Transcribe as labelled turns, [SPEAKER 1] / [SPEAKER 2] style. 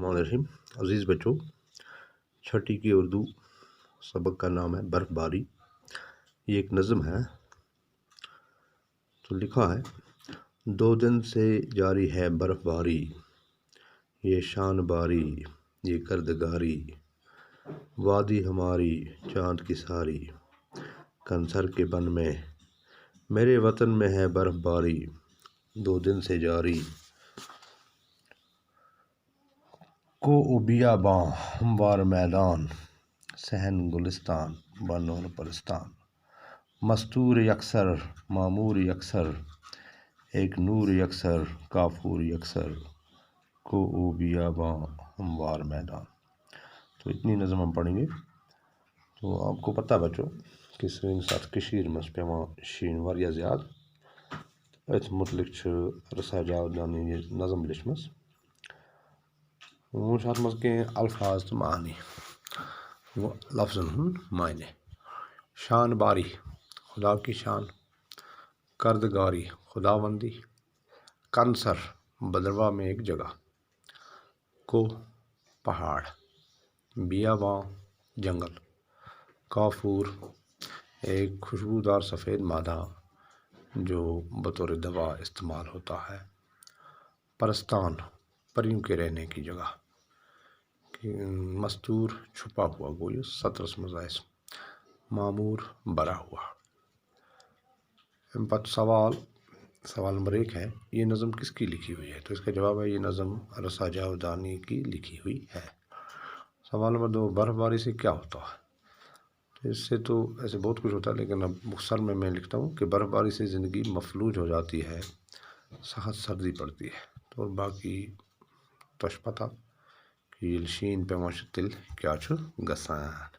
[SPEAKER 1] बिस्मिल्लाहिर्रहमानिर्रहीम। अज़ीज़ बच्चों, छठी की उर्दू सबक का नाम है बर्फ़बारी। ये एक नज़म है। तो लिखा है, 2 दिन से जारी है बर्फ़बारी, ये शान बारी, ये गर्दगारी, वादी हमारी चाँद की सारी, कंसर के बन में मेरे वतन में है बर्फ़बारी, 2 दिन से जारी। को बियाबां हमवार मैदान, सहन गुलिस्तान बनोर परस्तान, मस्तूर यकसर मामूर यकसर, एक नूर यकसर काफूर यकसर, को बियाबां हमवार मैदान। तो इतनी नज़म हम पढ़ेंगे। तो आपको पता है बच्चों कि स्विंग साथ कशीर मस पेवा शीन वारिया ज़्यादा अथ मुतलिक रसा जावदानी नज़म लिशमस वो साथ मस के अल्फाज तो मानी वो लफ्ज़न मायने। शान बारी खुदा की शान, कर्दगारी खुदाबंदी, कंसर बदरवा में एक जगह, को पहाड़, बियाबां जंगल, काफूर एक खुशबूदार सफ़ेद मादा जो बतौर दवा इस्तेमाल होता है, परस्तान परियों के रहने की जगह, मस्तूर छुपा हुआ गोई सत्रस मजाइस, मामूर बरा हुआ। बात सवाल नंबर 1 है, ये नज़म किसकी लिखी हुई है? तो इसका जवाब है, ये नज़म रसा जावदानी की लिखी हुई है। सवाल नंबर 2, बर्फ़बारी से क्या होता है? तो इससे तो ऐसे बहुत कुछ होता है, लेकिन अब मुख्तसर में मैं लिखता हूँ कि बर्फ़बारी से ज़िंदगी मफलूज हो जाती है, सख्त सर्दी पड़ती है। तो बाकी तश पता कि शीन पे तिल क्या गसान।